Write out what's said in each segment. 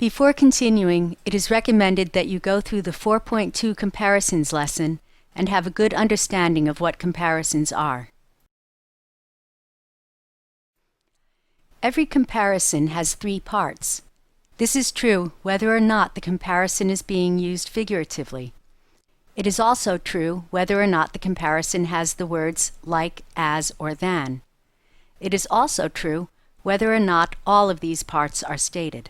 Before continuing, it is recommended that you go through the 4.2 comparisons lesson and have a good understanding of what comparisons are. Every comparison has three parts. This is true whether or not the comparison is being used figuratively. It is also true whether or not the comparison has the words like, as, or than. It is also true whether or not all of these parts are stated.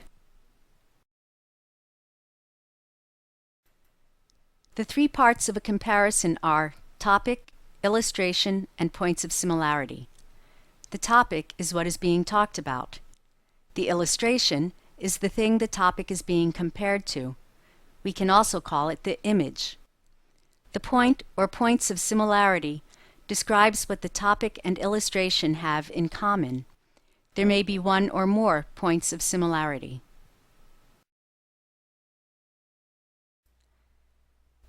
The three parts of a comparison are topic, illustration, and points of similarity. The topic is what is being talked about. The illustration is the thing the topic is being compared to. We can also call it the image. The point or points of similarity describes what the topic and illustration have in common. There may be one or more points of similarity.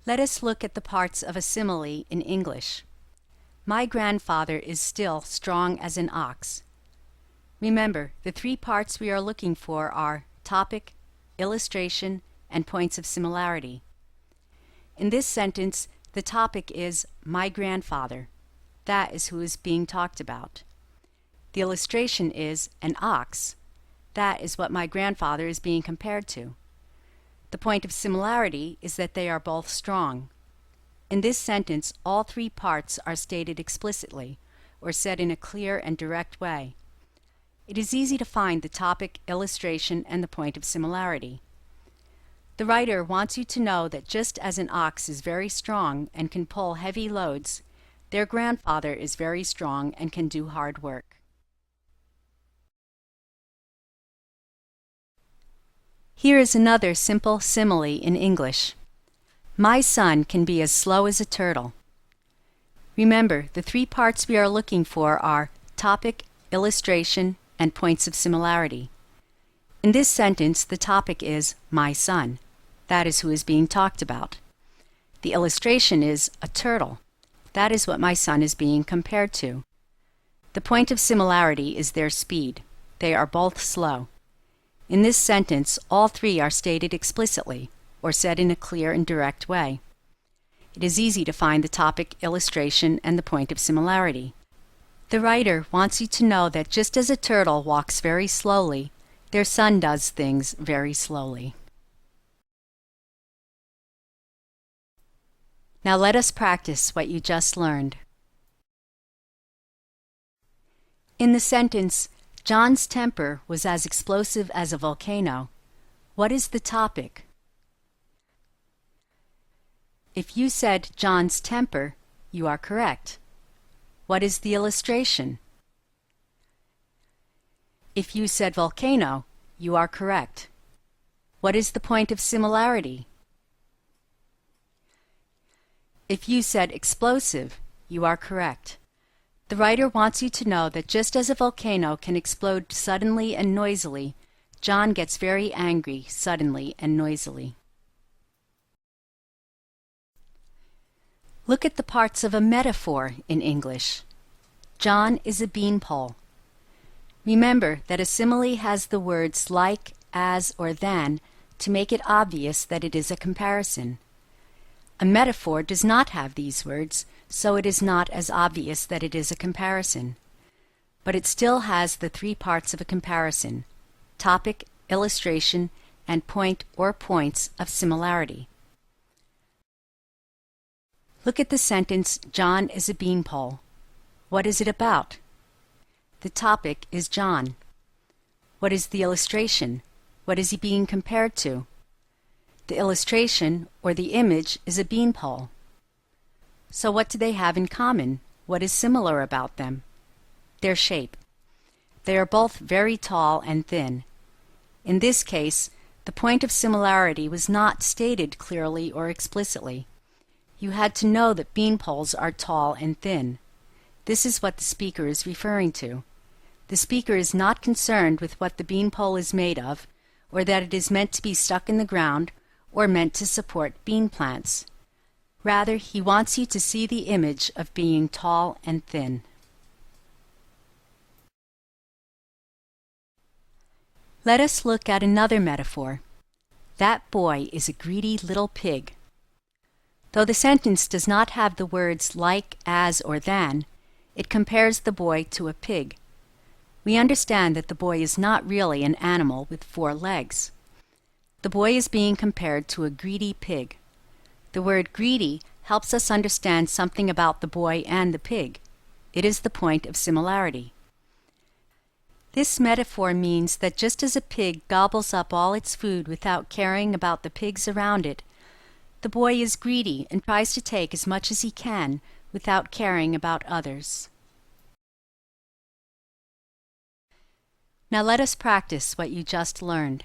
Let us look at the parts of a simile in English. My grandfather is still strong as an ox. Remember, the three parts we are looking for are topic, illustration, and points of similarity. In this sentence, the topic is my grandfather. That is who is being talked about. The illustration is an ox. That is what my grandfather is being compared to. The point of similarity is that they are both strong. In this sentence, all three parts are stated explicitly, or said in a clear and direct way. It is easy to find the topic, illustration, and the point of similarity. The writer wants you to know that just as an ox is very strong and can pull heavy loads, their grandfather is very strong and can do hard work. Here is another simple simile in English. My son can be as slow as a turtle. Remember, the three parts we are looking for are topic, illustration, and points of similarity. In this sentence, the topic is my son. That is who is being talked about. The illustration is a turtle. That is what my son is being compared to. The point of similarity is their speed. They are both slow. In this sentence, all three are stated explicitly, or said in a clear and direct way. It is easy to find the topic, illustration, and the point of similarity. The writer wants you to know that just as a turtle walks very slowly, their son does things very slowly. Now let us practice what you just learned. In the sentence, John's temper was as explosive as a volcano. What is the topic? If you said John's temper, you are correct. What is the illustration? If you said volcano, you are correct. What is the point of similarity? If you said explosive, you are correct. The writer wants you to know that just as a volcano can explode suddenly and noisily, John gets very angry suddenly and noisily. Look at the parts of a metaphor in English. John is a beanpole. Remember that a simile has the words like, as, or than to make it obvious that it is a comparison. A metaphor does not have these words, so it is not as obvious that it is a comparison. But it still has the three parts of a comparison: topic, illustration, and point or points of similarity. Look at the sentence, John is a beanpole. What is it about? The topic is John. What is the illustration? What is he being compared to? The illustration, or the image, is a beanpole. So what do they have in common? What is similar about them? Their shape. They are both very tall and thin. In this case, the point of similarity was not stated clearly or explicitly. You had to know that beanpoles are tall and thin. This is what the speaker is referring to. The speaker is not concerned with what the beanpole is made of, or that it is meant to be stuck in the ground, or meant to support bean plants. Rather, he wants you to see the image of being tall and thin. Let us look at another metaphor. That boy is a greedy little pig. Though the sentence does not have the words like, as, or than, it compares the boy to a pig. We understand that the boy is not really an animal with 4 legs. The boy is being compared to a greedy pig. The word greedy helps us understand something about the boy and the pig. It is the point of similarity. This metaphor means that just as a pig gobbles up all its food without caring about the pigs around it, the boy is greedy and tries to take as much as he can without caring about others. Now let us practice what you just learned.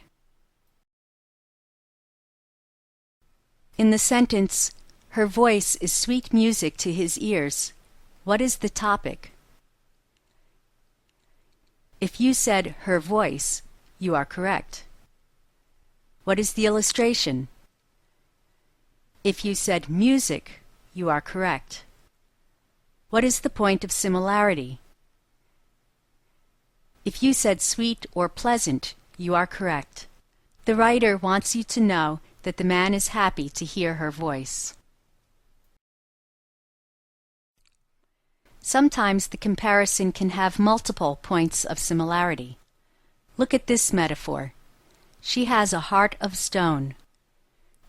In the sentence, "Her voice is sweet music to his ears," what is the topic? If you said "her voice," you are correct. What is the illustration? If you said "music," you are correct. What is the point of similarity? If you said "sweet" or "pleasant," you are correct. The writer wants you to know that the man is happy to hear her voice. Sometimes the comparison can have multiple points of similarity. Look at this metaphor. She has a heart of stone.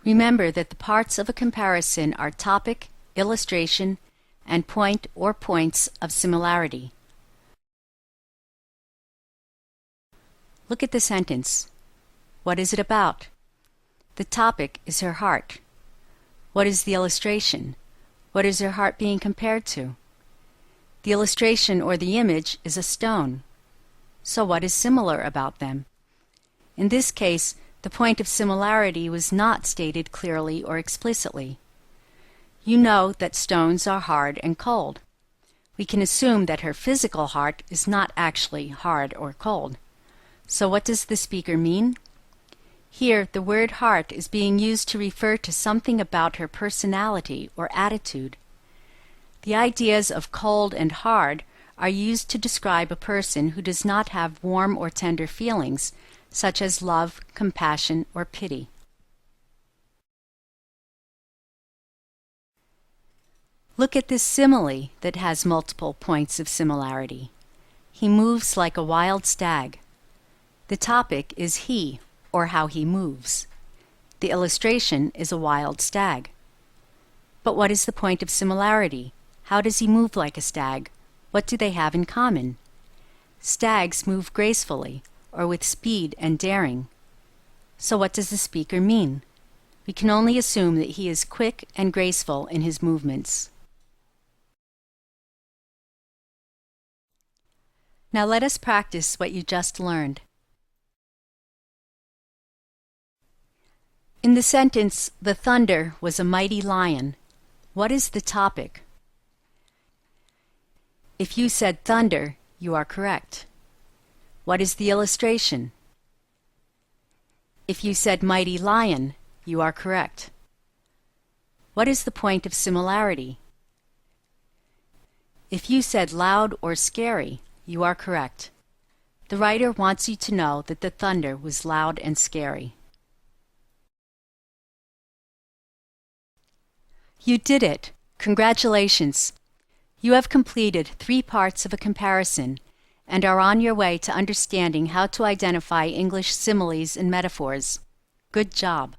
Remember that the parts of a comparison are topic, illustration, and point or points of similarity. Look at the sentence. What is it about? The topic is her heart. What is the illustration? What is her heart being compared to? The illustration or the image is a stone. So what is similar about them? In this case, the point of similarity was not stated clearly or explicitly. You know that stones are hard and cold. We can assume that her physical heart is not actually hard or cold. So what does the speaker mean? Here, the word heart is being used to refer to something about her personality or attitude. The ideas of cold and hard are used to describe a person who does not have warm or tender feelings, such as love, compassion, or pity. Look at this simile that has multiple points of similarity. He moves like a wild stag. The topic is he, or how he moves. The illustration is a wild stag. But what is the point of similarity? How does he move like a stag? What do they have in common? Stags move gracefully, or with speed and daring. So what does the speaker mean? We can only assume that he is quick and graceful in his movements. Now let us practice what you just learned. In the sentence, "The thunder was a mighty lion," what is the topic? If you said thunder, you are correct. What is the illustration? If you said mighty lion, you are correct. What is the point of similarity? If you said loud or scary, you are correct. The writer wants you to know that the thunder was loud and scary. You did it! Congratulations! You have completed 3 parts of a comparison and are on your way to understanding how to identify English similes and metaphors. Good job!